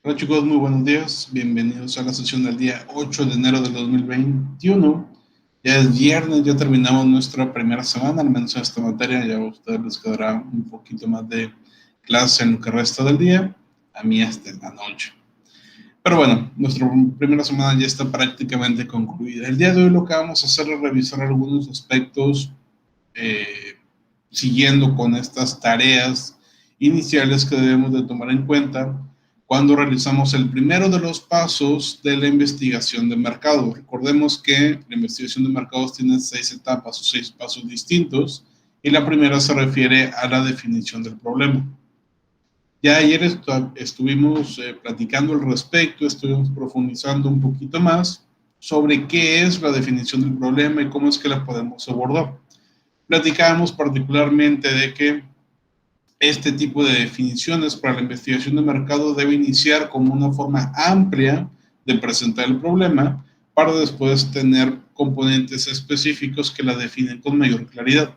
Hola chicos, muy buenos días. Bienvenidos a la sesión del día 8 de enero del 2021. Ya es viernes, ya terminamos nuestra primera semana, al menos en esta materia. Ya a ustedes les quedará un poquito más de clase en lo que resta del día, a mí hasta la noche. Pero bueno, nuestra primera semana ya está prácticamente concluida. El día de hoy lo que vamos a hacer es revisar algunos aspectos eh, siguiendo con estas tareas iniciales que debemos de tomar en cuenta cuando realizamos el primero de los pasos de la investigación de mercado. Recordemos que la investigación de mercados tiene 6 etapas o 6 pasos distintos y la primera se refiere a la definición del problema. Ya ayer estuvimos platicando al respecto, estuvimos profundizando un poquito más sobre qué es la definición del problema y cómo es que la podemos abordar. Platicábamos particularmente de que este tipo de definiciones para la investigación de mercado debe iniciar como una forma amplia de presentar el problema para después tener componentes específicos que la definen con mayor claridad.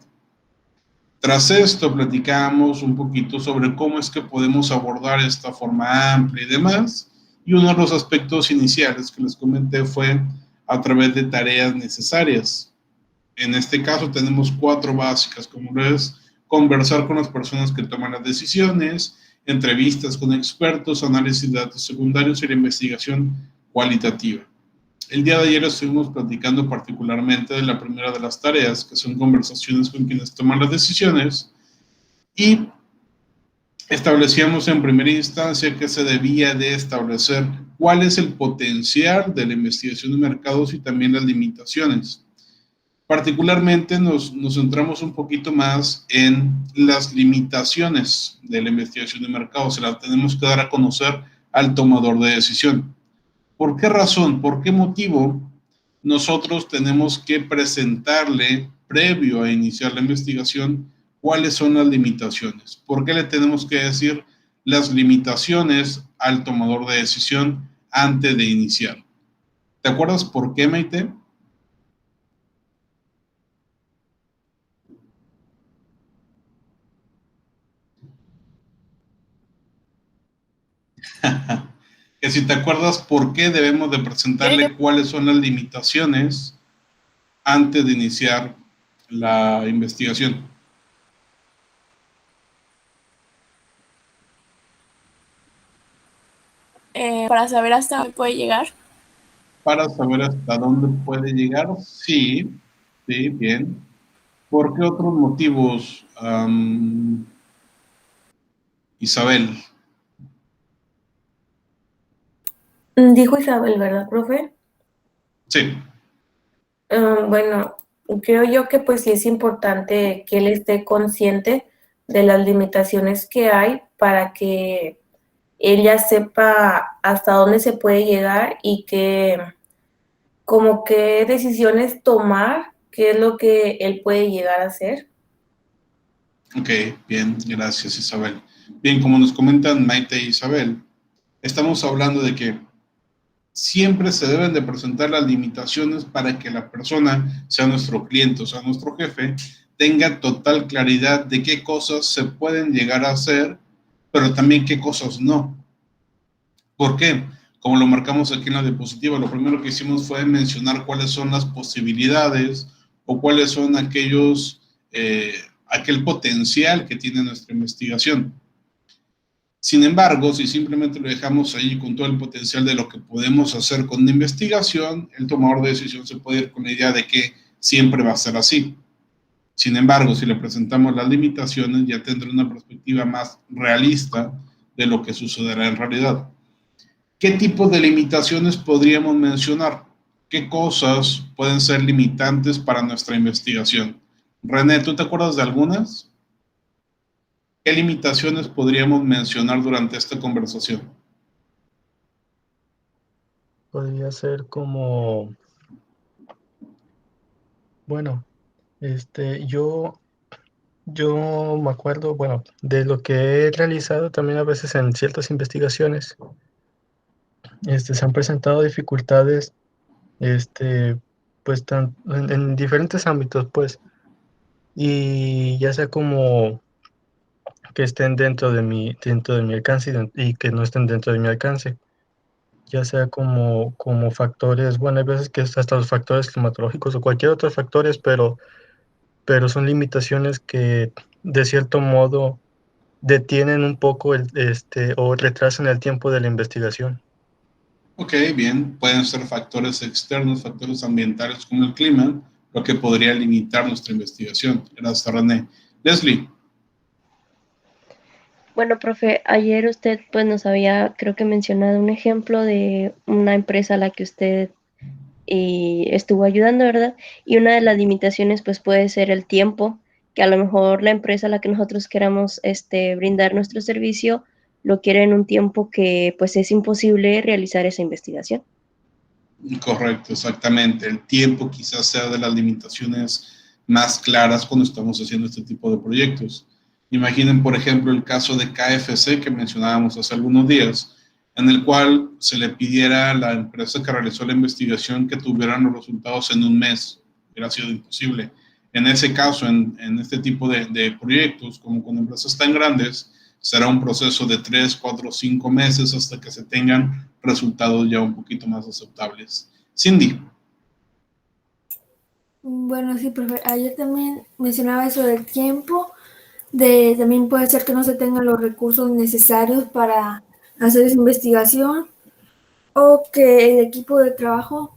Tras esto, platicamos un poquito sobre cómo es que podemos abordar esta forma amplia y demás. Y uno de los aspectos iniciales que les comenté fue a través de tareas necesarias. En este caso tenemos 4 básicas, como lo es conversar con las personas que toman las decisiones, entrevistas con expertos, análisis de datos secundarios y la investigación cualitativa. El día de ayer estuvimos platicando particularmente de la primera de las tareas, que son conversaciones con quienes toman las decisiones, y establecíamos en primera instancia que se debía de establecer cuál es el potencial de la investigación de mercados y también las limitaciones. Particularmente nos centramos un poquito más en las limitaciones de la investigación de mercados, se las tenemos que dar a conocer al tomador de decisión. ¿Por qué razón? ¿Por qué motivo nosotros tenemos que presentarle, previo a iniciar la investigación, cuáles son las limitaciones? ¿Por qué le tenemos que decir las limitaciones al tomador de decisión antes de iniciar? ¿Te acuerdas por qué, Maite? Que si te acuerdas por qué debemos de presentarle cuáles son las limitaciones antes de iniciar la investigación. Para saber hasta dónde puede llegar. Para saber hasta dónde puede llegar, sí, sí, bien. ¿Por qué otros motivos, Isabel? Dijo Isabel, ¿verdad, profe? Sí. Bueno, creo yo que pues sí es importante que él esté consciente de las limitaciones que hay para que ella sepa hasta dónde se puede llegar y que como qué decisiones tomar, qué es lo que él puede llegar a hacer. Ok, bien, gracias Isabel. Bien, como nos comentan Maite e Isabel, estamos hablando de que siempre se deben de presentar las limitaciones para que la persona, sea nuestro cliente o sea nuestro jefe, tenga total claridad de qué cosas se pueden llegar a hacer, pero también qué cosas no. ¿Por qué? Como lo marcamos aquí en la diapositiva, lo primero que hicimos fue mencionar cuáles son las posibilidades o cuáles son aquel potencial que tiene nuestra investigación. Sin embargo, si simplemente lo dejamos ahí con todo el potencial de lo que podemos hacer con una investigación, el tomador de decisión se puede ir con la idea de que siempre va a ser así. Sin embargo, si le presentamos las limitaciones, ya tendrá una perspectiva más realista de lo que sucederá en realidad. ¿Qué tipo de limitaciones podríamos mencionar? ¿Qué cosas pueden ser limitantes para nuestra investigación? René, ¿tú te acuerdas de algunas? ¿Qué limitaciones podríamos mencionar durante esta conversación? Podría ser como, bueno, yo me acuerdo, bueno, de lo que he realizado también a veces en ciertas investigaciones, se han presentado dificultades, pues en diferentes ámbitos, pues, y ya sea como que estén dentro de mi alcance y que no estén dentro de mi alcance, ya sea como factores, bueno, hay veces que es hasta los factores climatológicos o cualquier otros factores, pero son limitaciones que de cierto modo detienen un poco o retrasan el tiempo de la investigación. Ok, bien, pueden ser factores externos, factores ambientales como el clima, lo que podría limitar nuestra investigación. Gracias, René. Leslie. Bueno, profe, ayer usted pues nos había, creo que mencionado un ejemplo de una empresa a la que usted estuvo ayudando, ¿verdad? Y una de las limitaciones pues puede ser el tiempo, que a lo mejor la empresa a la que nosotros queramos brindar nuestro servicio lo quiere en un tiempo que pues es imposible realizar esa investigación. Correcto, exactamente. El tiempo quizás sea de las limitaciones más claras cuando estamos haciendo este tipo de proyectos. Imaginen, por ejemplo, el caso de KFC que mencionábamos hace algunos días, en el cual se le pidiera a la empresa que realizó la investigación que tuvieran los resultados en un mes. Hubiera sido imposible. En ese caso, en este tipo de proyectos, como con empresas tan grandes, será un proceso de 3, 4, 5 meses hasta que se tengan resultados ya un poquito más aceptables. Cindy. Bueno, sí, profe. Ayer también mencionaba eso del tiempo, también puede ser que no se tengan los recursos necesarios para hacer esa investigación o que el equipo de trabajo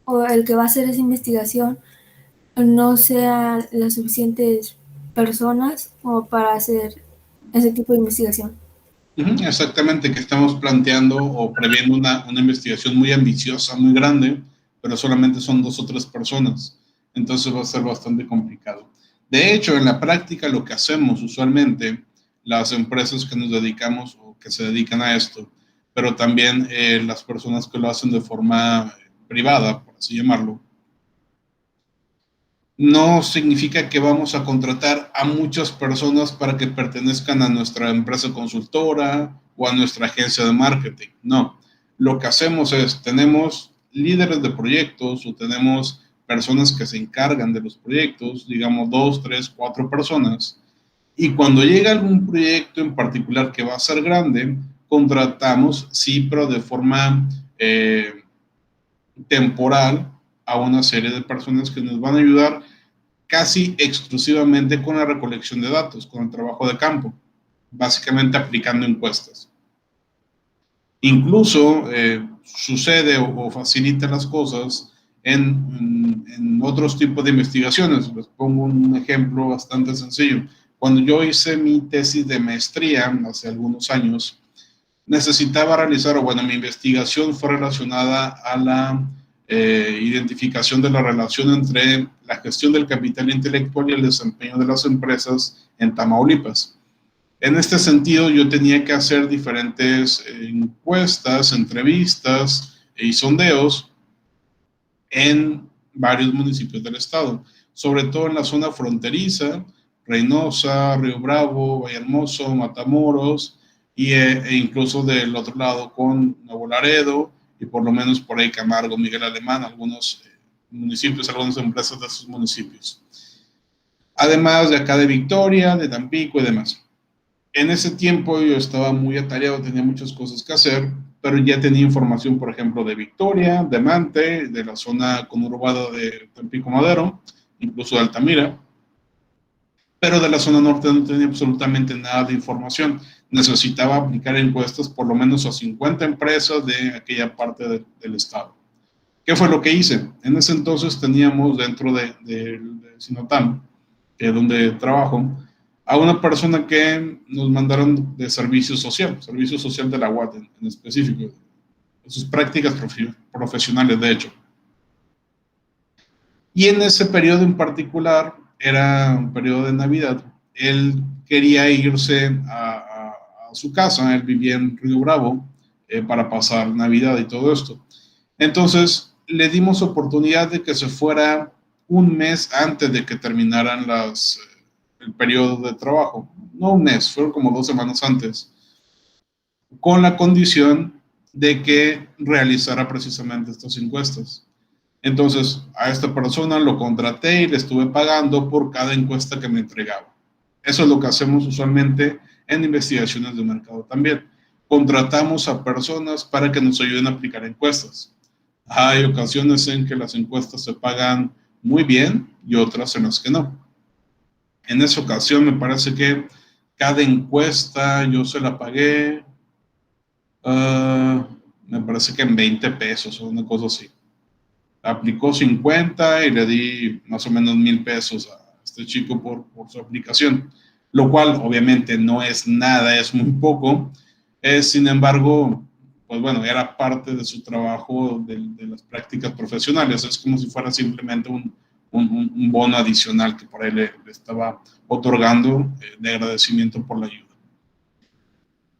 o el que va a hacer esa investigación no sean las suficientes personas como para hacer ese tipo de investigación. Exactamente, que estamos planteando o previendo una investigación muy ambiciosa, muy grande, pero solamente son 2 o 3 personas. Entonces va a ser bastante complicado. De hecho, en la práctica lo que hacemos usualmente, las empresas que nos dedicamos o que se dedican a esto, pero también las personas que lo hacen de forma privada, por así llamarlo, no significa que vamos a contratar a muchas personas para que pertenezcan a nuestra empresa consultora o a nuestra agencia de marketing. No, lo que hacemos es, tenemos líderes de proyectos o tenemos personas que se encargan de los proyectos, digamos 2, 3, 4 personas, y cuando llega algún proyecto en particular que va a ser grande, contratamos, sí, pero de forma temporal a una serie de personas que nos van a ayudar casi exclusivamente con la recolección de datos, con el trabajo de campo, básicamente aplicando encuestas. Incluso sucede o facilita las cosas en otros tipos de investigaciones. Les pongo un ejemplo bastante sencillo. Cuando yo hice mi tesis de maestría hace algunos años, necesitaba realizar, o bueno, mi investigación fue relacionada a la identificación de la relación entre la gestión del capital intelectual y el desempeño de las empresas en Tamaulipas. En este sentido, yo tenía que hacer diferentes encuestas, entrevistas y sondeos en varios municipios del estado, sobre todo en la zona fronteriza, Reynosa, Río Bravo, Vallehermoso, Matamoros, e incluso del otro lado con Nuevo Laredo y por lo menos por ahí Camargo, Miguel Alemán, algunos municipios, algunas empresas de esos municipios. Además de acá de Victoria, de Tampico y demás. En ese tiempo yo estaba muy atareado, tenía muchas cosas que hacer, pero ya tenía información, por ejemplo, de Victoria, de Mante, de la zona conurbada de Tampico Madero, incluso de Altamira, pero de la zona norte no tenía absolutamente nada de información. Necesitaba aplicar encuestas por lo menos a 50 empresas de aquella parte del estado. ¿Qué fue lo que hice? En ese entonces teníamos dentro de Sinotam, que es donde trabajo, a una persona que nos mandaron de servicio social de la UAT en específico, de sus prácticas profesionales, de hecho. Y en ese periodo en particular, era un periodo de Navidad, él quería irse a su casa, él vivía en Río Bravo, para pasar Navidad y todo esto. Entonces, le dimos oportunidad de que se fuera un mes antes de que terminaran el periodo de trabajo. No un mes, fueron como 2 semanas antes, con la condición de que realizara precisamente estas encuestas. Entonces, a esta persona lo contraté y le estuve pagando por cada encuesta que me entregaba. Eso es lo que hacemos usualmente en investigaciones de mercado también. Contratamos a personas para que nos ayuden a aplicar encuestas. Hay ocasiones en que las encuestas se pagan muy bien y otras en las que no. En esa ocasión me parece que cada encuesta yo se la pagué, me parece que en 20 pesos o una cosa así. Aplicó 50 y le di más o menos 1,000 pesos a este chico por su aplicación, lo cual obviamente no es nada, es muy poco. Sin embargo, pues bueno, era parte de su trabajo de las prácticas profesionales. Es como si fuera simplemente un bono adicional que por ahí le estaba otorgando de agradecimiento por la ayuda.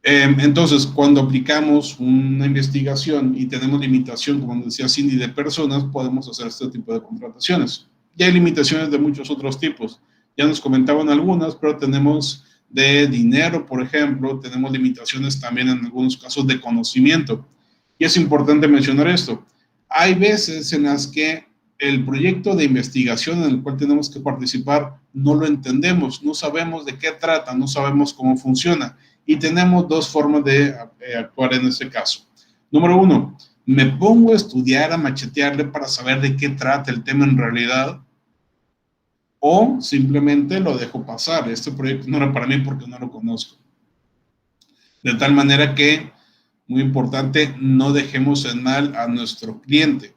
Entonces, cuando aplicamos una investigación y tenemos limitación, como decía Cindy, de personas, podemos hacer este tipo de contrataciones. Y hay limitaciones de muchos otros tipos. Ya nos comentaban algunas, pero tenemos de dinero, por ejemplo, tenemos limitaciones también en algunos casos de conocimiento. Y es importante mencionar esto. Hay veces en las que el proyecto de investigación en el cual tenemos que participar no lo entendemos, no sabemos de qué trata, no sabemos cómo funciona. Y tenemos dos formas de actuar en este caso. Número uno, me pongo a estudiar, a machetearle para saber de qué trata el tema en realidad, o simplemente lo dejo pasar. Este proyecto no era para mí porque no lo conozco. De tal manera que, muy importante, no dejemos en mal a nuestro cliente.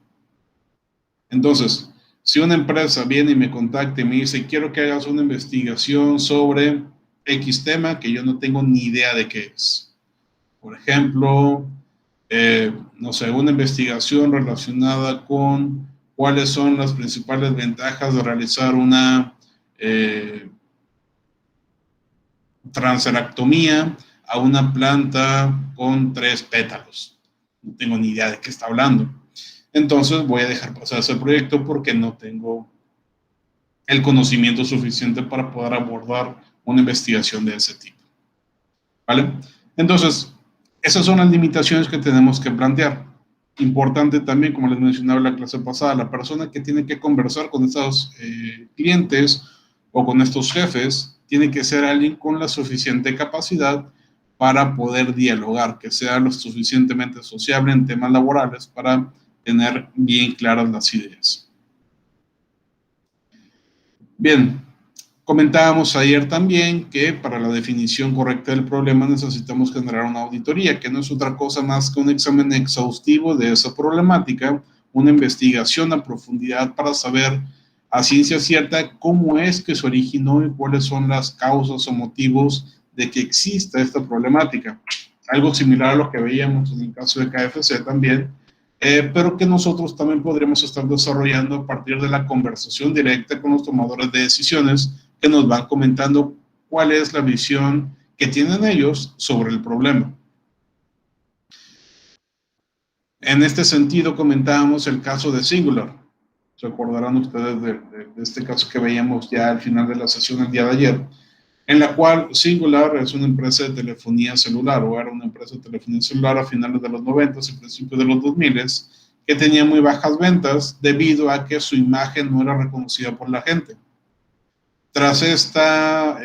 Entonces, si una empresa viene y me contacta y me dice, quiero que hagas una investigación sobre X tema que yo no tengo ni idea de qué es. Por ejemplo, no sé, una investigación relacionada con cuáles son las principales ventajas de realizar una transceractomía a una planta con 3 pétalos. No tengo ni idea de qué está hablando. Entonces voy a dejar pasar ese proyecto porque no tengo el conocimiento suficiente para poder abordar una investigación de ese tipo. ¿Vale? Entonces, esas son las limitaciones que tenemos que plantear. Importante también, como les mencionaba en la clase pasada, la persona que tiene que conversar con estos clientes o con estos jefes tiene que ser alguien con la suficiente capacidad para poder dialogar, que sea lo suficientemente sociable en temas laborales para tener bien claras las ideas. Bien, comentábamos ayer también que para la definición correcta del problema necesitamos generar una auditoría, que no es otra cosa más que un examen exhaustivo de esa problemática, una investigación a profundidad para saber a ciencia cierta cómo es que se originó y cuáles son las causas o motivos de que exista esta problemática. Algo similar a lo que veíamos en el caso de KFC también, pero que nosotros también podríamos estar desarrollando a partir de la conversación directa con los tomadores de decisiones que nos van comentando cuál es la visión que tienen ellos sobre el problema. En este sentido, comentábamos el caso de Singular. Se acordarán ustedes de este caso que veíamos ya al final de la sesión el día de ayer, en la cual Singular es una empresa de telefonía celular, o era una empresa de telefonía celular a finales de los 90 y principios de los 2000, que tenía muy bajas ventas debido a que su imagen no era reconocida por la gente. Tras la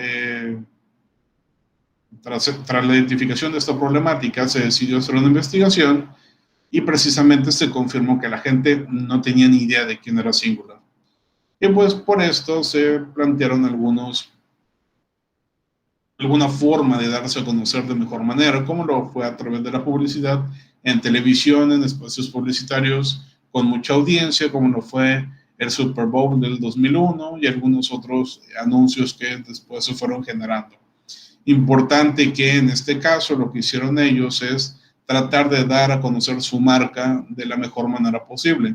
identificación de esta problemática, se decidió hacer una investigación y precisamente se confirmó que la gente no tenía ni idea de quién era Singular. Y pues por esto se plantearon alguna forma de darse a conocer de mejor manera, como lo fue a través de la publicidad en televisión, en espacios publicitarios con mucha audiencia, como lo fue el Super Bowl del 2001 y algunos otros anuncios que después se fueron generando. Importante que en este caso lo que hicieron ellos es tratar de dar a conocer su marca de la mejor manera posible,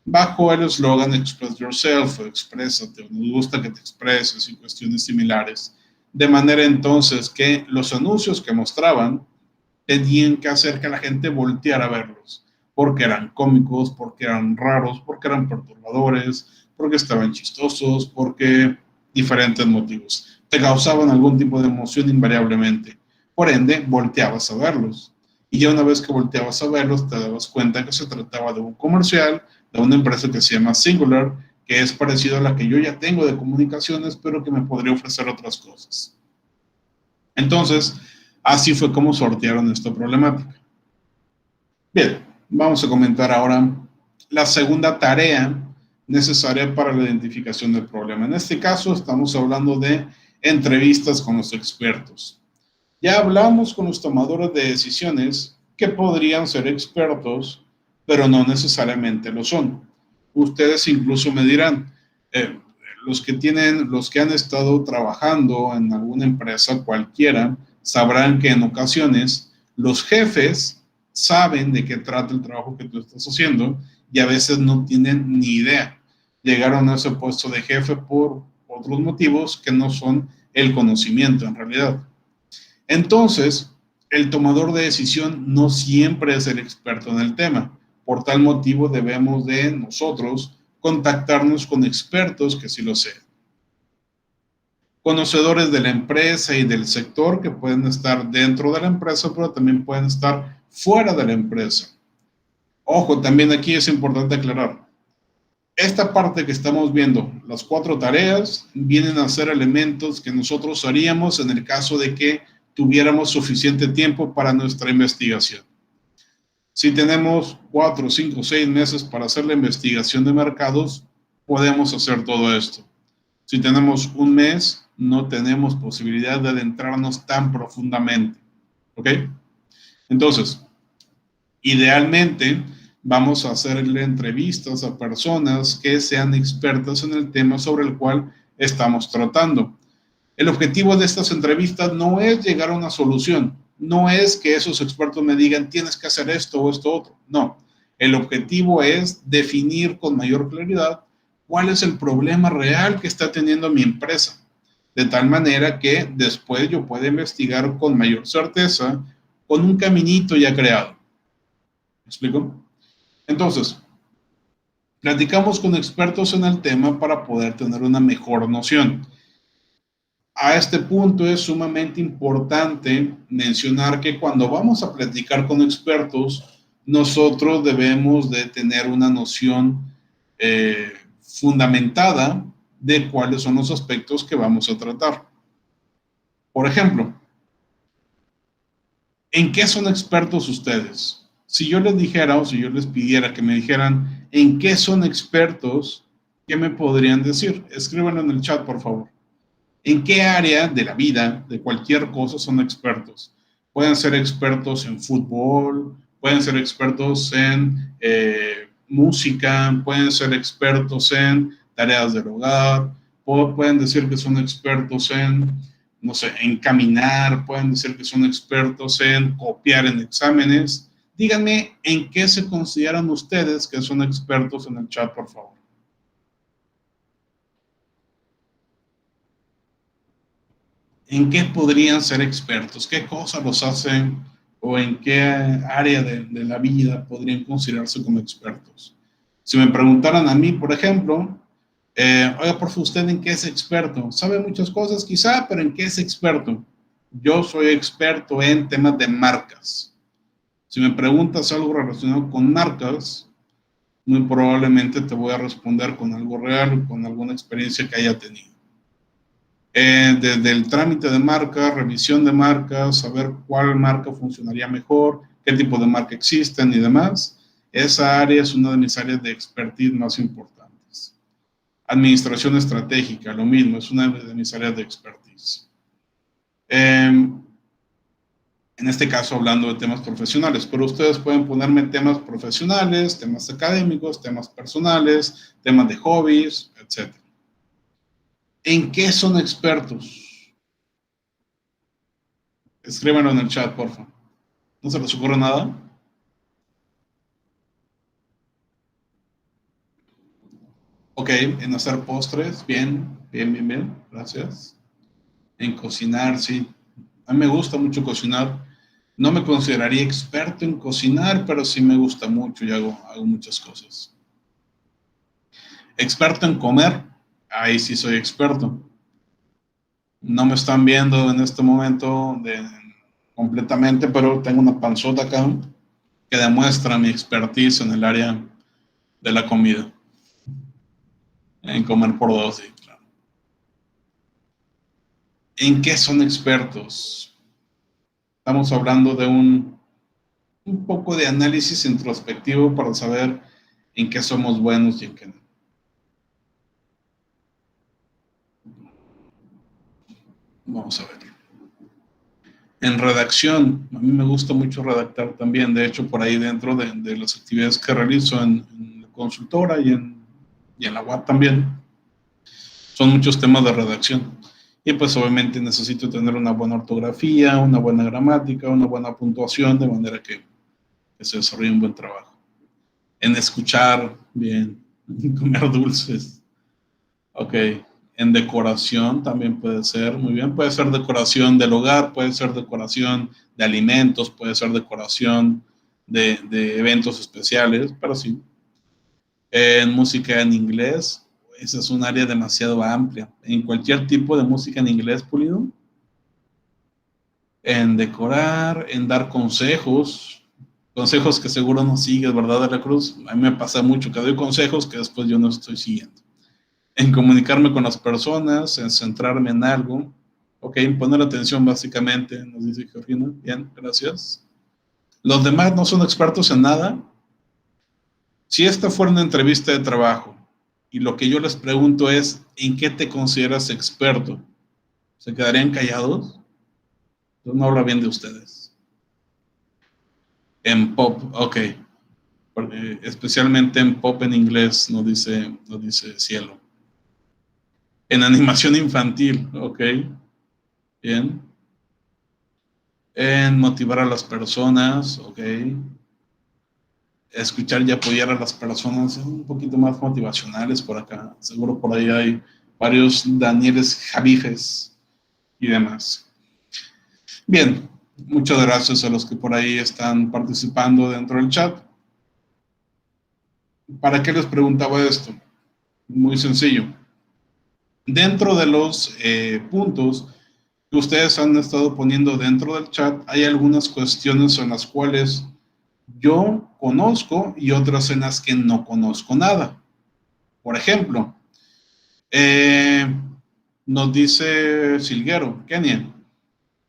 bajo el eslogan Express Yourself, o exprésate, o nos gusta que te expreses y cuestiones similares, de manera entonces que los anuncios que mostraban tenían que hacer que la gente volteara a verlos, porque eran cómicos, porque eran raros, porque eran perturbadores, porque estaban chistosos, porque diferentes motivos. Te causaban algún tipo de emoción invariablemente. Por ende, volteabas a verlos. Y ya una vez que volteabas a verlos, te dabas cuenta que se trataba de un comercial, de una empresa que se llama Singular, que es parecido a la que yo ya tengo de comunicaciones, pero que me podría ofrecer otras cosas. Entonces, así fue como sortearon esta problemática. Bien, vamos a comentar ahora la segunda tarea necesaria para la identificación del problema. En este caso, estamos hablando de entrevistas con los expertos. Ya hablamos con los tomadores de decisiones que podrían ser expertos, pero no necesariamente lo son. Ustedes incluso me dirán, los que han estado trabajando en alguna empresa cualquiera, sabrán que en ocasiones los jefes saben de qué trata el trabajo que tú estás haciendo y a veces no tienen ni idea. Llegaron a ese puesto de jefe por otros motivos que no son el conocimiento en realidad. Entonces, el tomador de decisión no siempre es el experto en el tema. Por tal motivo debemos de nosotros contactarnos con expertos que sí lo sean. Conocedores de la empresa y del sector que pueden estar dentro de la empresa, pero también pueden estar fuera de la empresa. Ojo, también aquí es importante aclarar. Esta parte que estamos viendo, las 4 tareas, vienen a ser elementos que nosotros haríamos en el caso de que tuviéramos suficiente tiempo para nuestra investigación. Si tenemos 4, 5, 6 meses para hacer la investigación de mercados, podemos hacer todo esto. Si tenemos un mes, no tenemos posibilidad de adentrarnos tan profundamente. ¿Ok? Entonces, idealmente, vamos a hacerle entrevistas a personas que sean expertas en el tema sobre el cual estamos tratando. El objetivo de estas entrevistas no es llegar a una solución, no es que esos expertos me digan tienes que hacer esto o esto otro, no. El objetivo es definir con mayor claridad cuál es el problema real que está teniendo mi empresa, de tal manera que después yo pueda investigar con mayor certeza con un caminito ya creado. ¿Me explico? Entonces, platicamos con expertos en el tema para poder tener una mejor noción. A este punto es sumamente importante mencionar que cuando vamos a platicar con expertos, nosotros debemos de tener una noción fundamentada de cuáles son los aspectos que vamos a tratar. Por ejemplo, ¿en qué son expertos ustedes? Si yo les dijera o si yo les pidiera que me dijeran en qué son expertos, ¿qué me podrían decir? Escríbanlo en el chat, por favor. ¿En qué área de la vida, de cualquier cosa, son expertos? Pueden ser expertos en fútbol, pueden ser expertos en música, pueden ser expertos en tareas del hogar, pueden decir que son expertos en, no sé, en caminar, pueden decir que son expertos en copiar en exámenes. Díganme en qué se consideran ustedes que son expertos en el chat, por favor. ¿En qué podrían ser expertos? ¿Qué cosas los hacen o en qué área de la vida podrían considerarse como expertos? Si me preguntaran a mí, por ejemplo, oiga, por favor, ¿usted en qué es experto? Sabe muchas cosas quizá, pero ¿en qué es experto? Yo soy experto en temas de marcas. Si me preguntas algo relacionado con marcas, muy probablemente te voy a responder con algo real o con alguna experiencia que haya tenido. Desde el trámite de marca, revisión de marcas, saber cuál marca funcionaría mejor, qué tipo de marca existen y demás. Esa área es una de mis áreas de expertise más importantes. Administración estratégica, lo mismo, es una de mis áreas de expertise. En este caso hablando de temas profesionales, pero ustedes pueden ponerme temas profesionales, temas académicos, temas personales, temas de hobbies, etc. ¿En qué son expertos? Escríbanlo en el chat, por favor. ¿No se les ocurre nada? Ok, en hacer postres, bien, gracias. En cocinar, sí. A mí me gusta mucho cocinar. No me consideraría experto en cocinar, pero sí me gusta mucho y hago muchas cosas. Experto en comer, ahí sí soy experto. No me están viendo en este momento completamente, pero tengo una panzota acá que demuestra mi expertise en el área de la comida. En comer por dos, sí, claro. ¿En qué son expertos? Estamos hablando de un poco de análisis introspectivo para saber en qué somos buenos y en qué no. Vamos a ver. En redacción, a mí me gusta mucho redactar también. De hecho, por ahí dentro de las actividades que realizo en la consultora y en la web también, son muchos temas de redacción. Y pues obviamente necesito tener una buena ortografía, una buena gramática, una buena puntuación, de manera que se desarrolle un buen trabajo. En escuchar bien, en comer dulces. Ok. En decoración también puede ser, muy bien. Puede ser decoración del hogar, puede ser decoración de alimentos, puede ser decoración de eventos especiales, pero sí. En música en inglés, esa es un área demasiado amplia. En cualquier tipo de música en inglés, Pulido. En decorar, en dar consejos que seguro no sigues, ¿verdad, de la Cruz? A mí me pasa mucho que doy consejos que después yo no estoy siguiendo. En comunicarme con las personas, en centrarme en algo. Ok, en poner atención básicamente, nos dice Georgina. Bien, gracias. Los demás no son expertos en nada. Si esta fuera una entrevista de trabajo y lo que yo les pregunto es, ¿en qué te consideras experto? ¿Se quedarían callados? No habla bien de ustedes. En pop, ok. Especialmente en pop en inglés, nos dice Cielo. En animación infantil, ok. Bien. En motivar a las personas, ok. Escuchar y apoyar a las personas, un poquito más motivacionales por acá. Seguro por ahí hay varios Danieles Javifes y demás. Bien, muchas gracias a los que por ahí están participando dentro del chat. ¿Para qué les preguntaba esto? Muy sencillo. Dentro de los puntos que ustedes han estado poniendo dentro del chat, hay algunas cuestiones en las cuales yo conozco y otras en las que no conozco nada. Por ejemplo, nos dice Silguero, Kenia,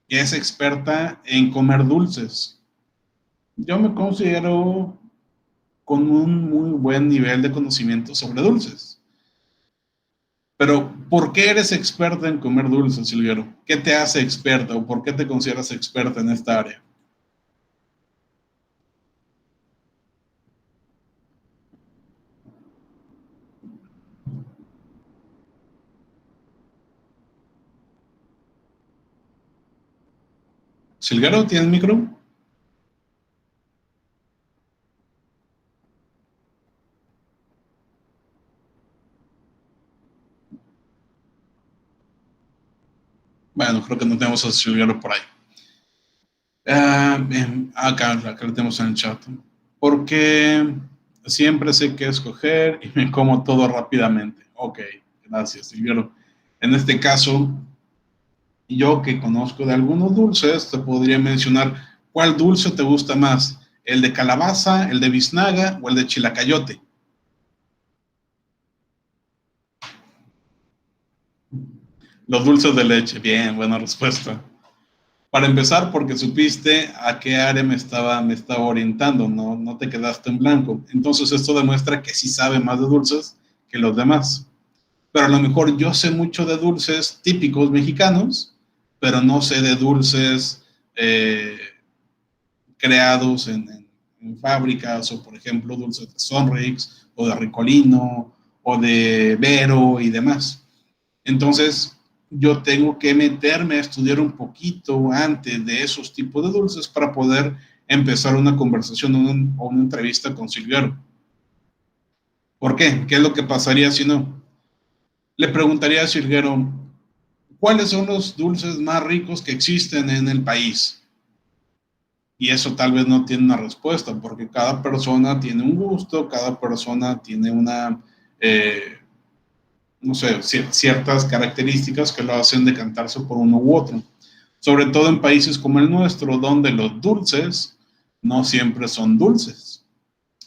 que es experta en comer dulces. Yo me considero con un muy buen nivel de conocimiento sobre dulces. Pero, ¿por qué eres experta en comer dulces, Silguero? ¿Qué te hace experta o por qué te consideras experta en esta área? Silguero, ¿tienes micro? Bueno, creo que no tenemos a Silguero por ahí. Acá lo tenemos en el chat. Porque siempre sé qué escoger y me como todo rápidamente. Ok, gracias, Silguero. En este caso, yo que conozco de algunos dulces, te podría mencionar cuál dulce te gusta más, el de calabaza, el de biznaga o el de chilacayote. Los dulces de leche, bien, buena respuesta. Para empezar, porque supiste a qué área me estaba orientando, no te quedaste en blanco. Entonces esto demuestra que sí sabe más de dulces que los demás. Pero a lo mejor yo sé mucho de dulces típicos mexicanos, pero no sé de dulces creados en fábricas, o por ejemplo dulces de Sonrix, o de Ricolino, o de Vero y demás. Entonces, yo tengo que meterme a estudiar un poquito antes de esos tipos de dulces para poder empezar una conversación o una entrevista con Silguero. ¿Por qué? ¿Qué es lo que pasaría si no? Le preguntaría a Silguero, ¿cuáles son los dulces más ricos que existen en el país? Y eso tal vez no tiene una respuesta, porque cada persona tiene un gusto, cada persona tiene una... no sé, ciertas características que lo hacen decantarse por uno u otro. Sobre todo en países como el nuestro, donde los dulces no siempre son dulces.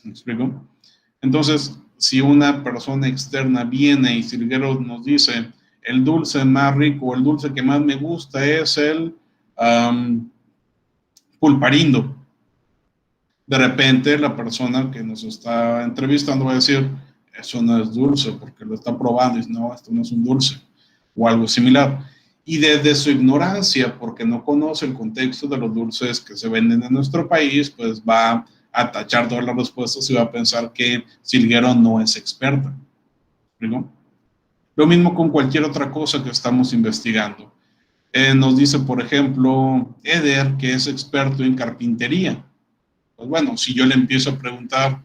¿Me explico? Entonces, si una persona externa viene y Silguero nos dice, el dulce más rico, el dulce que más me gusta es el pulparindo. De repente la persona que nos está entrevistando va a decir, eso no es dulce, porque lo está probando y dice, no, esto no es un dulce, o algo similar. Y desde su ignorancia, porque no conoce el contexto de los dulces que se venden en nuestro país, pues va a tachar todas las respuestas y va a pensar que Silguero no es experta. ¿No? Lo mismo con cualquier otra cosa que estamos investigando. Nos dice, por ejemplo, Eder, que es experto en carpintería. Pues bueno, si yo le empiezo a preguntar,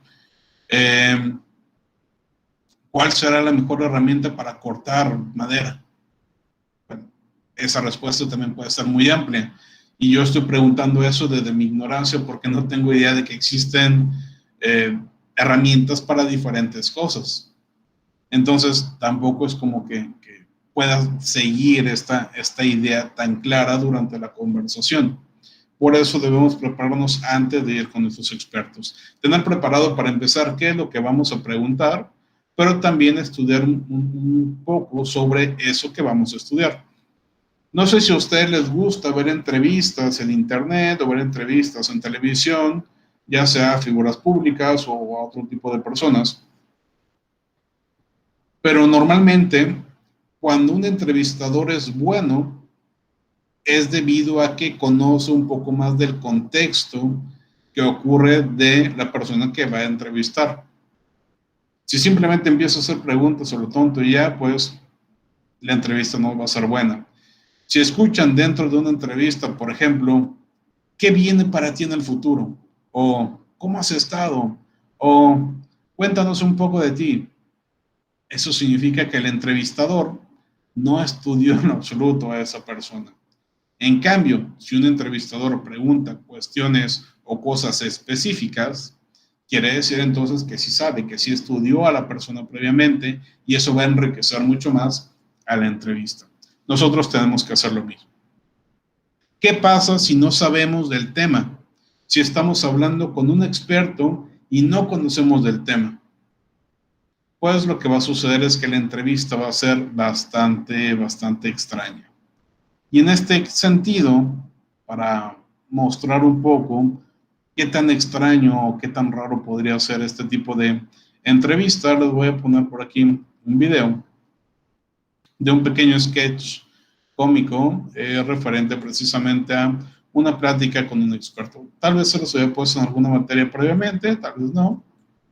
¿cuál será la mejor herramienta para cortar madera? Bueno, esa respuesta también puede ser muy amplia. Y yo estoy preguntando eso desde mi ignorancia porque no tengo idea de que existen herramientas para diferentes cosas. Entonces, tampoco es como que puedas seguir esta idea tan clara durante la conversación. Por eso debemos prepararnos antes de ir con nuestros expertos. Tener preparado para empezar qué es lo que vamos a preguntar, pero también estudiar un poco sobre eso que vamos a estudiar. No sé si a ustedes les gusta ver entrevistas en internet o ver entrevistas en televisión, ya sea a figuras públicas o a otro tipo de personas. Pero normalmente, cuando un entrevistador es bueno, es debido a que conoce un poco más del contexto que ocurre de la persona que va a entrevistar. Si simplemente empieza a hacer preguntas a lo tonto y ya, pues la entrevista no va a ser buena. Si escuchan dentro de una entrevista, por ejemplo, ¿qué viene para ti en el futuro? O ¿cómo has estado? O cuéntanos un poco de ti. Eso significa que el entrevistador no estudió en absoluto a esa persona. En cambio, si un entrevistador pregunta cuestiones o cosas específicas, quiere decir entonces que sí sabe, que sí estudió a la persona previamente y eso va a enriquecer mucho más a la entrevista. Nosotros tenemos que hacer lo mismo. ¿Qué pasa si no sabemos del tema? Si estamos hablando con un experto y no conocemos del tema. Pues lo que va a suceder es que la entrevista va a ser bastante extraña. Y en este sentido, para mostrar un poco qué tan extraño o qué tan raro podría ser este tipo de entrevista, les voy a poner por aquí un video de un pequeño sketch cómico referente precisamente a una plática con un experto. Tal vez se los había puesto en alguna materia previamente, tal vez no.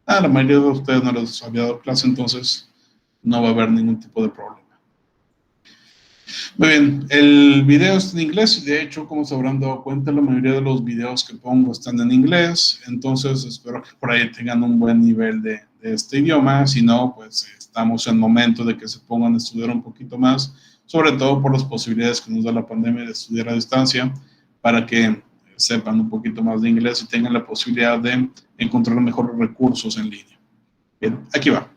A la mayoría de ustedes no les había dado clase, entonces no va a haber ningún tipo de problema. Muy bien, el video está en inglés y de hecho, como se habrán dado cuenta, la mayoría de los videos que pongo están en inglés, entonces espero que por ahí tengan un buen nivel de este idioma. Si no, pues estamos en momento de que se pongan a estudiar un poquito más, sobre todo por las posibilidades que nos da la pandemia de estudiar a distancia, para que sepan un poquito más de inglés y tengan la posibilidad de encontrar mejores recursos en línea. Bien, aquí va.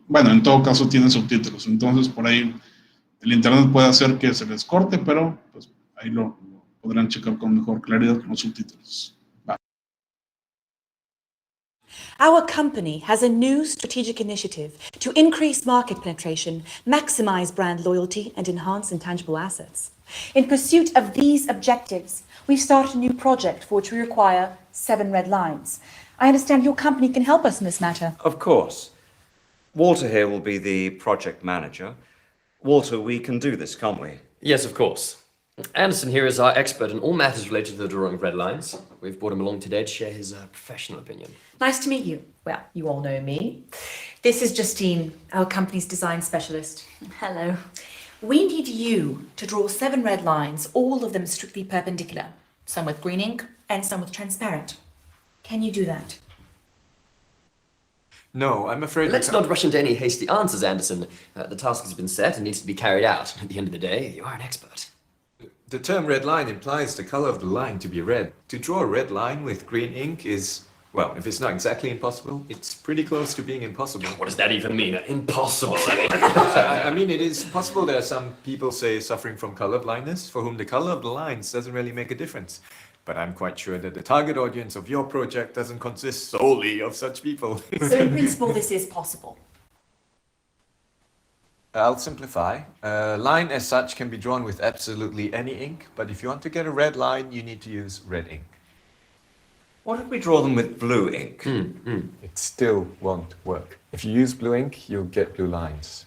Bueno, en todo caso tiene subtítulos, entonces por ahí el internet puede hacer que se les corte, pero pues ahí lo podrán checar con mejor claridad con los subtítulos. Va. Our company has a new strategic initiative to increase market penetration, maximize brand loyalty, and enhance intangible assets. In pursuit of these objectives, we've started a new project for which we require 7 red lines. I understand your company can help us in this matter. Of course. Walter here will be the project manager. Walter, we can do this, can't we? Yes, of course. Anderson here is our expert in all matters related to the drawing of red lines. We've brought him along today to share his professional opinion. Nice to meet you. Well, you all know me. This is Justine, our company's design specialist. Hello. We need you to draw 7 red lines, all of them strictly perpendicular, some with green ink and some with transparent. Can you do that? No, I'm afraid... Let's not rush into any hasty answers, Anderson. The task has been set and needs to be carried out. At the end of the day, you are an expert. The term red line implies the color of the line to be red. To draw a red line with green ink is, well, if it's not exactly impossible, it's pretty close to being impossible. What does that even mean? Impossible? I mean, it is possible. There are some people, say, suffering from color blindness, for whom the color of the lines doesn't really make a difference. But I'm quite sure that the target audience of your project doesn't consist solely of such people. So in principle, this is possible. I'll simplify. A line as such can be drawn with absolutely any ink, but if you want to get a red line, you need to use red ink. What if we draw them with blue ink? It still won't work. If you use blue ink, you'll get blue lines.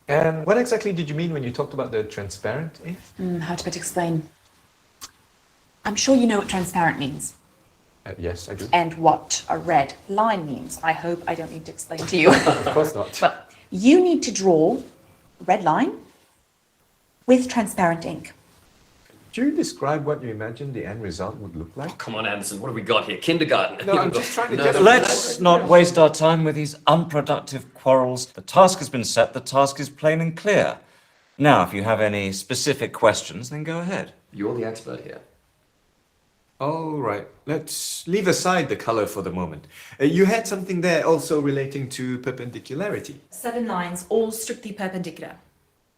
And what exactly did you mean when you talked about the transparent ink? How to better explain? I'm sure you know what transparent means Yes, I do. and what a red line means. I hope I don't need to explain to you. Of course not. Well, you need to draw a red line with transparent ink. Could you describe what you imagine the end result would look like? Oh, come on, Anderson, what have we got here? Kindergarten? No, I'm just trying to get Let's not waste our time with these unproductive quarrels. The task has been set, the task is plain and clear. Now, if you have any specific questions, then go ahead. You're the expert here. All right, let's leave aside the color for the moment. You had something there also relating to perpendicularity. 7 lines, all strictly perpendicular.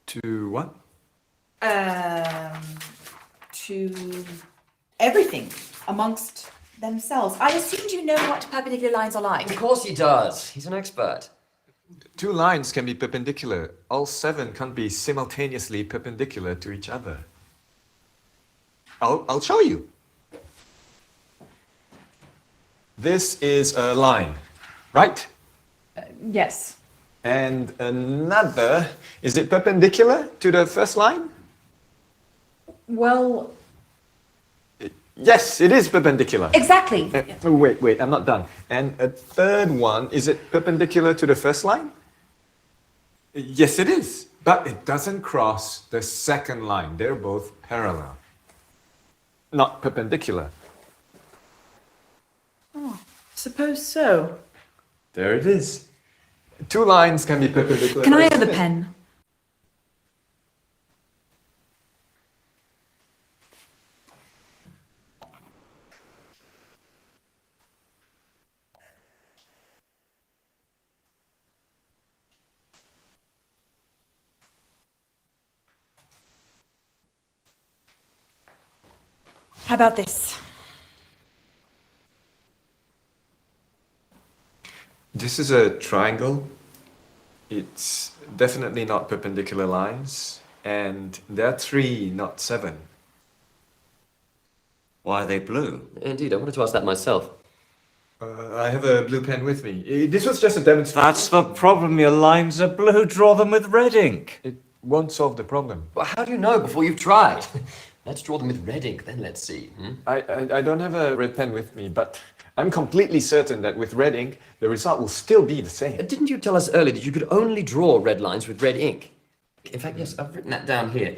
To what? To everything amongst themselves. I assumed you know what perpendicular lines are like. Of course he does. He's an expert. 2 lines can be perpendicular. All 7 can't be simultaneously perpendicular to each other. I'll show you. This is a line, right? Yes. And another, is it perpendicular to the first line? Well, Yes, it is perpendicular. exactly. Wait, I'm not done. And a third one, is it perpendicular to the first line? Yes, it is. But it doesn't cross the second line. They're both parallel, not perpendicular. Suppose so. There it is. 2 lines can be perpendicular. Can I have the pen? How about this? This is a triangle. It's definitely not perpendicular lines. And there are 3, not 7. Why are they blue? Indeed, I wanted to ask that myself. I have a blue pen with me. This was just a demonstration. That's the problem, your lines are blue. Draw them with red ink. It won't solve the problem. Well, how do you know before you've tried? Let's draw them with red ink, then let's see. I don't have a red pen with me, but I'm completely certain that with red ink, the result will still be the same. Didn't you tell us earlier that you could only draw red lines with red ink? In fact, yes, I've written that down here.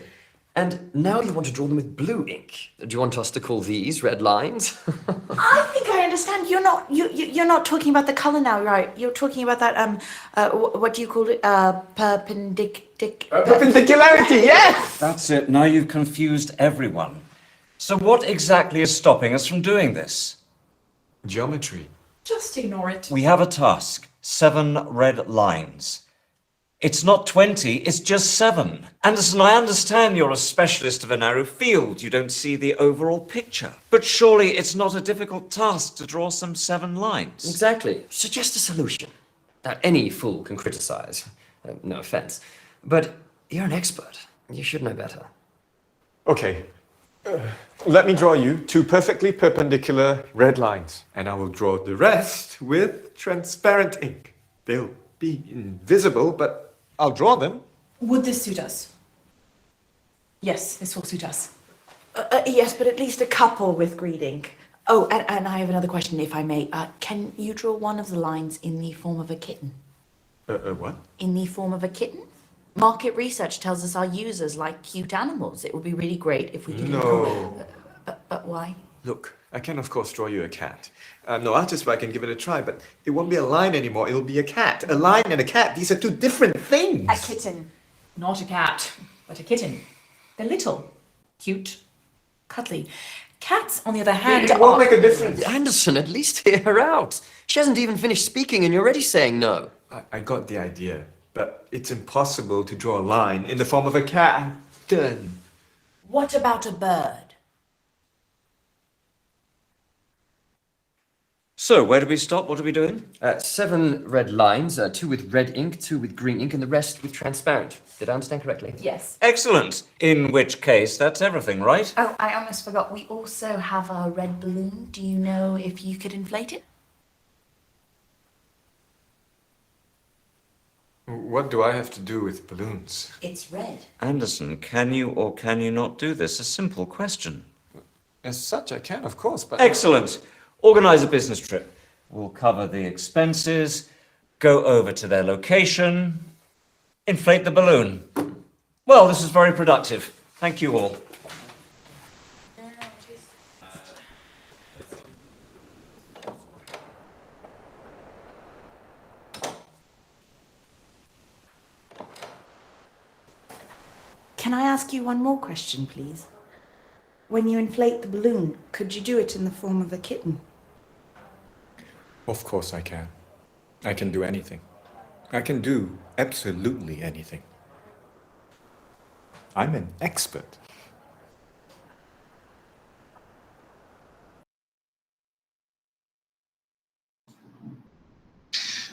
And now you want to draw them with blue ink. Do you want us to call these red lines? I think I understand. You're not talking about the color now, right? You're talking about that what do you call it? Perpendicularity, yes! That's it. Now you've confused everyone. So what exactly is stopping us from doing this? Geometry. Just ignore it. We have a task. 7 red lines. It's not 20, it's just 7. Anderson, I understand you're a specialist of a narrow field. You don't see the overall picture. But surely it's not a difficult task to draw some 7 lines. Exactly. Suggest a solution that any fool can criticize. No offense. But you're an expert. You should know better. Okay. Let me draw you 2 perfectly perpendicular red lines. And I will draw the rest with transparent ink. They'll be invisible, but I'll draw them. Would this suit us? Yes, this will suit us. Yes, but at least a couple with green ink. Oh, and I have another question, if I may. Can you draw one of the lines in the form of a kitten? What? In the form of a kitten? Market research tells us our users like cute animals. It would be really great if we could draw. No. But why? Look, I can of course draw you a cat. I'm no artist, but I can give it a try, but it won't be a line anymore, it'll be a cat. A line and a cat, these are 2 different things. A kitten. Not a cat, but a kitten. They're little, cute, cuddly. Cats, on the other hand, It won't make a difference. Anderson, at least hear her out. She hasn't even finished speaking and you're already saying no. I got the idea, but it's impossible to draw a line in the form of a cat. What about a bird? So, where did we stop? What are we doing? 7 red lines, 2 with red ink, 2 with green ink, and the rest with transparent. Did I understand correctly? Yes. Excellent. In which case, that's everything, right? Oh, I almost forgot. We also have a red balloon. Do you know if you could inflate it? What do I have to do with balloons? It's red. Anderson, can you or can you not do this? A simple question. As such, I can, of course, but... Excellent. Organize a business trip. We'll cover the expenses, go over to their location, inflate the balloon. Well, this is very productive. Thank you all. Can I ask you one more question, please? When you inflate the balloon, could you do it in the form of a kitten? Of course I can. I can do anything. I can do absolutely anything. I'm an expert.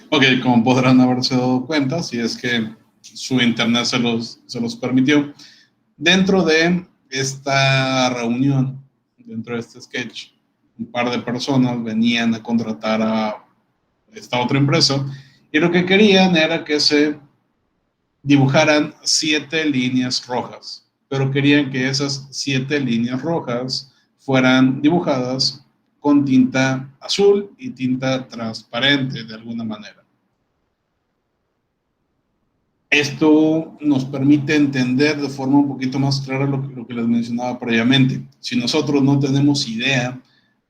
Ok, como podrán haberse dado cuenta, si es que su internet se los permitió, dentro de esta reunión, dentro de este sketch, un par de personas venían a contratar a esta otra empresa y lo que querían era que se dibujaran 7 líneas rojas, pero querían que esas 7 líneas rojas fueran dibujadas con tinta azul y tinta transparente de alguna manera. Esto nos permite entender de forma un poquito más clara lo que les mencionaba previamente. Si nosotros no tenemos idea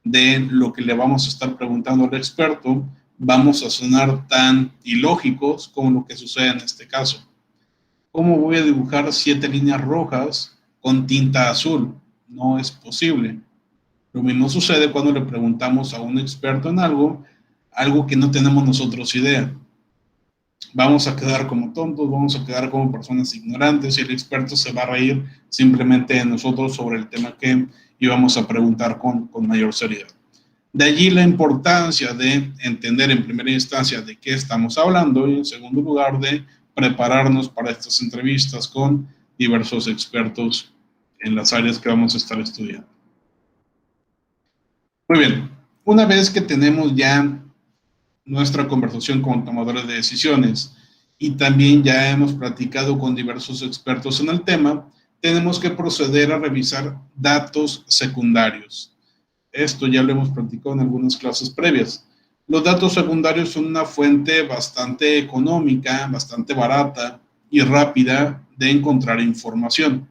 de lo que le vamos a estar preguntando al experto, vamos a sonar tan ilógicos como lo que sucede en este caso. ¿Cómo voy a dibujar 7 líneas rojas con tinta azul? No es posible. Lo mismo sucede cuando le preguntamos a un experto en algo que no tenemos nosotros idea. Vamos a quedar como tontos, vamos a quedar como personas ignorantes y el experto se va a reír simplemente de nosotros sobre el tema que íbamos a preguntar con mayor seriedad. De allí la importancia de entender en primera instancia de qué estamos hablando y en segundo lugar de prepararnos para estas entrevistas con diversos expertos en las áreas que vamos a estar estudiando. Muy bien, una vez que tenemos ya nuestra conversación con tomadores de decisiones y también ya hemos platicado con diversos expertos en el tema, tenemos que proceder a revisar datos secundarios. Esto ya lo hemos platicado en algunas clases previas. Los datos secundarios son una fuente bastante económica, bastante barata y rápida de encontrar información.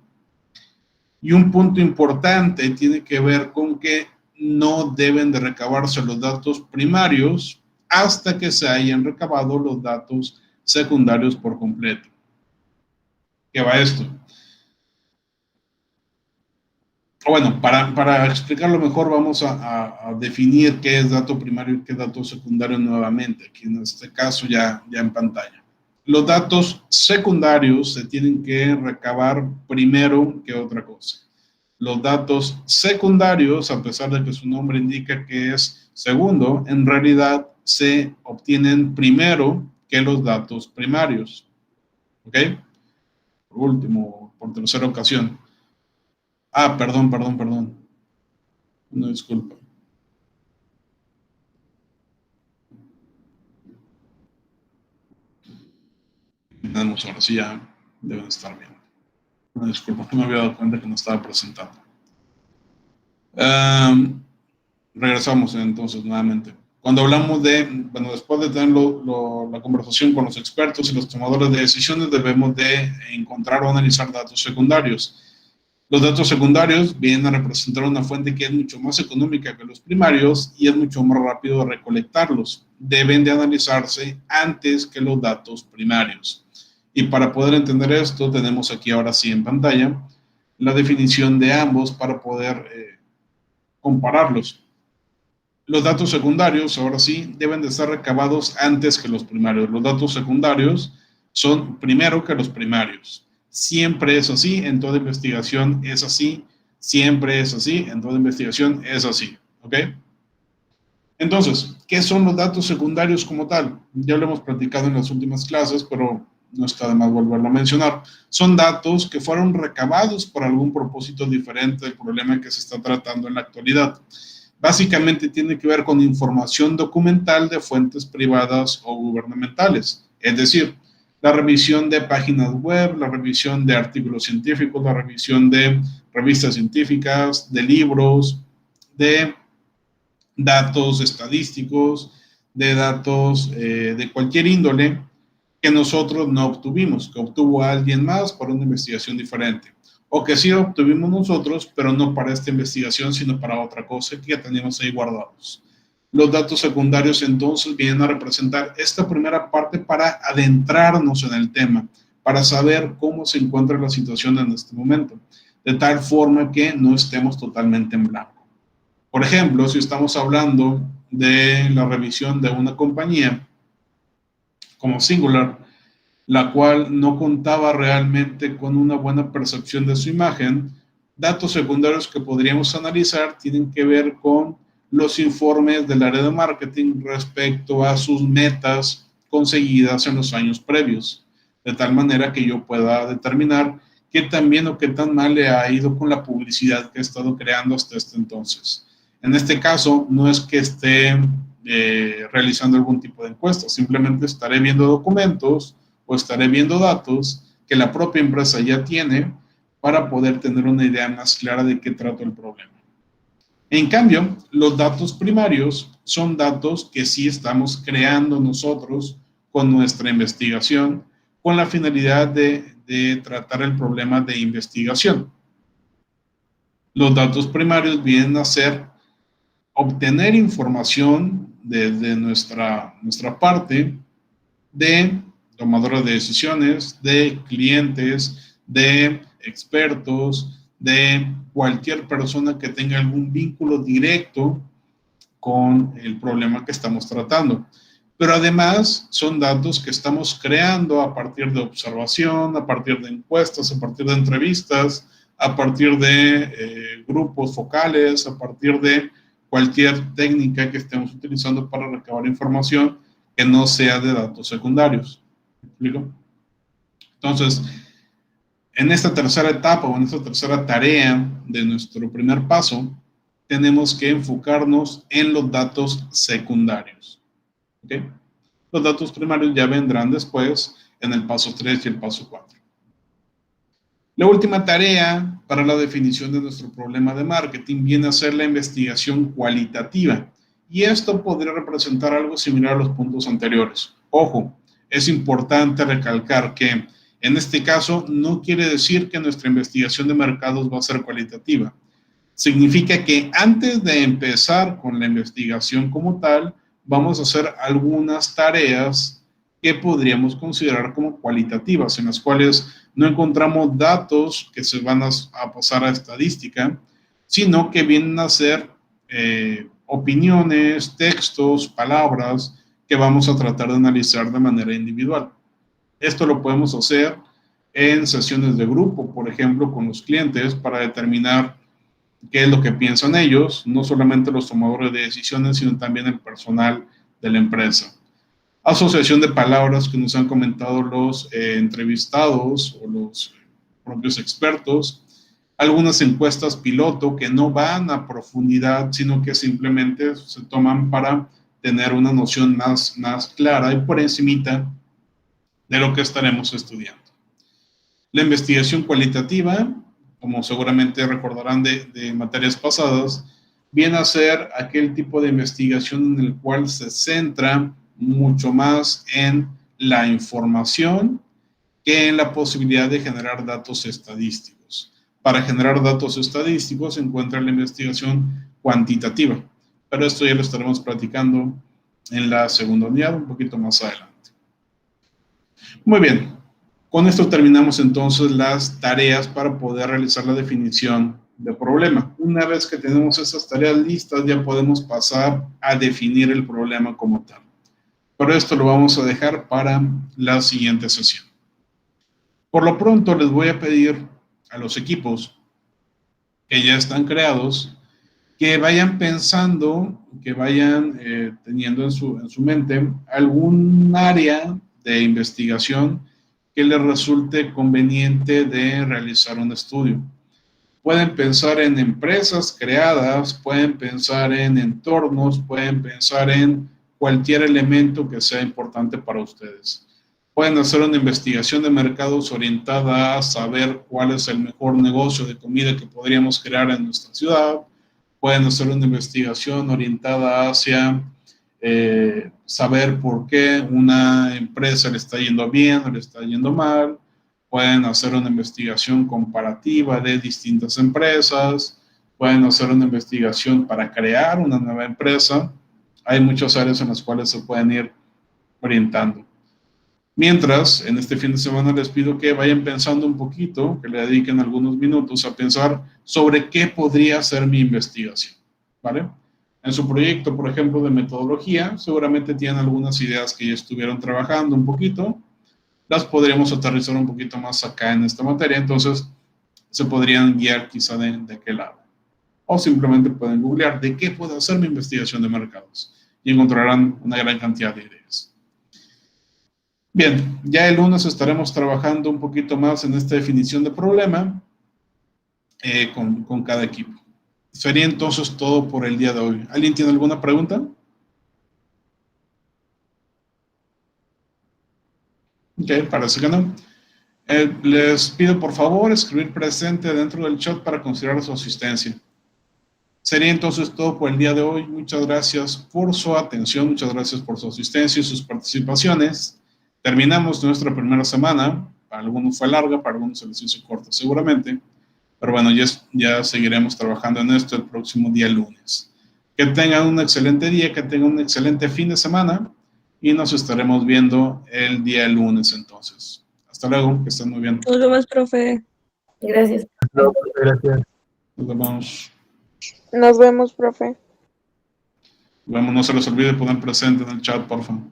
Y un punto importante tiene que ver con que no deben de recabarse los datos primarios hasta que se hayan recabado los datos secundarios por completo. ¿Qué va esto? Bueno, para explicarlo mejor vamos a definir qué es dato primario y qué es dato secundario nuevamente, aquí en este caso ya en pantalla. Los datos secundarios se tienen que recabar primero que otra cosa. Los datos secundarios, a pesar de que su nombre indica que es segundo, en realidad se obtienen primero que los datos primarios. ¿Ok? Por último, por tercera ocasión. Ah, perdón. No, disculpa. Tenemos ahora sí ya deben estar bien. No, disculpa, no me había dado cuenta que no estaba presentando. Regresamos entonces nuevamente. Cuando hablamos de, bueno, después de tener la conversación con los expertos y los tomadores de decisiones, debemos de encontrar o analizar datos secundarios. Los datos secundarios vienen a representar una fuente que es mucho más económica que los primarios y es mucho más rápido de recolectarlos. Deben de analizarse antes que los datos primarios. Y para poder entender esto, tenemos aquí ahora sí en pantalla la definición de ambos para poder compararlos. Los datos secundarios, ahora sí, deben de estar recabados antes que los primarios. Los datos secundarios son primero que los primarios. siempre es así, en toda investigación es así, siempre es así, en toda investigación es así, ¿ok? Entonces, ¿qué son los datos secundarios como tal? Ya lo hemos platicado en las últimas clases, pero no está de más volverlo a mencionar. Son datos que fueron recabados por algún propósito diferente del problema que se está tratando en la actualidad. Básicamente tiene que ver con información documental de fuentes privadas o gubernamentales, es decir, la revisión de páginas web, la revisión de artículos científicos, la revisión de revistas científicas, de libros, de datos estadísticos, de datos de cualquier índole que nosotros no obtuvimos, que obtuvo alguien más para una investigación diferente, o que sí obtuvimos nosotros, pero no para esta investigación, sino para otra cosa que ya teníamos ahí guardados. Los datos secundarios entonces vienen a representar esta primera parte para adentrarnos en el tema, para saber cómo se encuentra la situación en este momento, de tal forma que no estemos totalmente en blanco. Por ejemplo, si estamos hablando de la revisión de una compañía como Singular, la cual no contaba realmente con una buena percepción de su imagen, datos secundarios que podríamos analizar tienen que ver con los informes del área de marketing respecto a sus metas conseguidas en los años previos, de tal manera que yo pueda determinar qué tan bien o qué tan mal le ha ido con la publicidad que he estado creando hasta este entonces. En este caso, no es que esté realizando algún tipo de encuesta, simplemente estaré viendo documentos o estaré viendo datos que la propia empresa ya tiene para poder tener una idea más clara de qué trata el problema. En cambio, los datos primarios son datos que sí estamos creando nosotros con nuestra investigación, con la finalidad de tratar el problema de investigación. Los datos primarios vienen a ser obtener información desde nuestra parte de tomadores de decisiones, de clientes, de expertos, de cualquier persona que tenga algún vínculo directo con el problema que estamos tratando. Pero además son datos que estamos creando a partir de observación, a partir de encuestas, a partir de entrevistas, a partir de grupos focales, a partir de cualquier técnica que estemos utilizando para recabar información que no sea de datos secundarios. ¿Me explico? Entonces, en esta tercera etapa o en esta tercera tarea de nuestro primer paso, tenemos que enfocarnos en los datos secundarios. ¿Okay? Los datos primarios ya vendrán después en el paso 3 y el paso 4. La última tarea para la definición de nuestro problema de marketing viene a ser la investigación cualitativa. Y esto podría representar algo similar a los puntos anteriores. Ojo, es importante recalcar que en este caso no quiere decir que nuestra investigación de mercados va a ser cualitativa. Significa que antes de empezar con la investigación como tal, vamos a hacer algunas tareas que podríamos considerar como cualitativas, en las cuales no encontramos datos que se van a pasar a estadística, sino que vienen a ser opiniones, textos, palabras que vamos a tratar de analizar de manera individual. Esto lo podemos hacer en sesiones de grupo, por ejemplo, con los clientes para determinar qué es lo que piensan ellos, no solamente los tomadores de decisiones, sino también el personal de la empresa. Asociación de palabras que nos han comentado los entrevistados o los propios expertos, algunas encuestas piloto que no van a profundidad, sino que simplemente se toman para tener una noción más clara y por encimita de lo que estaremos estudiando. La investigación cualitativa, como seguramente recordarán de materias pasadas, viene a ser aquel tipo de investigación en el cual se centra mucho más en la información que en la posibilidad de generar datos estadísticos. Para generar datos estadísticos se encuentra la investigación cuantitativa, pero esto ya lo estaremos platicando en la segunda unidad un poquito más adelante. Muy bien, con esto terminamos entonces las tareas para poder realizar la definición de problema. Una vez que tenemos esas tareas listas, ya podemos pasar a definir el problema como tal. Pero esto lo vamos a dejar para la siguiente sesión. Por lo pronto les voy a pedir a los equipos que ya están creados que vayan pensando, que vayan teniendo en su mente algún área de investigación que les resulte conveniente de realizar un estudio. Pueden pensar en empresas creadas, pueden pensar en entornos, pueden pensar en cualquier elemento que sea importante para ustedes. Pueden hacer una investigación de mercados orientada a saber cuál es el mejor negocio de comida que podríamos crear en nuestra ciudad. Pueden hacer una investigación orientada hacia saber por qué una empresa le está yendo bien o le está yendo mal. Pueden hacer una investigación comparativa de distintas empresas. Pueden hacer una investigación para crear una nueva empresa. Hay muchas áreas en las cuales se pueden ir orientando. Mientras, en este fin de semana les pido que vayan pensando un poquito, que le dediquen algunos minutos a pensar sobre qué podría ser mi investigación, ¿vale? En su proyecto, por ejemplo, de metodología, seguramente tienen algunas ideas que ya estuvieron trabajando un poquito, las podríamos aterrizar un poquito más acá en esta materia, entonces se podrían guiar quizá de qué lado. O simplemente pueden googlear de qué puedo hacer mi investigación de mercados y encontrarán una gran cantidad de ideas. Bien, ya el lunes estaremos trabajando un poquito más en esta definición de problema con cada equipo. Sería entonces todo por el día de hoy. ¿Alguien tiene alguna pregunta? Ok, parece que no. Les pido por favor escribir presente dentro del chat para considerar su asistencia. Sería entonces todo por el día de hoy. Muchas gracias por su atención, muchas gracias por su asistencia y sus participaciones. Terminamos nuestra primera semana. Para algunos fue larga, para algunos se les hizo corta seguramente. Pero bueno, ya seguiremos trabajando en esto el próximo día lunes. Que tengan un excelente día, que tengan un excelente fin de semana y nos estaremos viendo el día lunes entonces. Hasta luego, que estén muy bien. Nos vemos, profe. Gracias. Gracias. Nos vemos. Nos vemos, profe. Bueno, no se les olvide poner presente en el chat, por favor.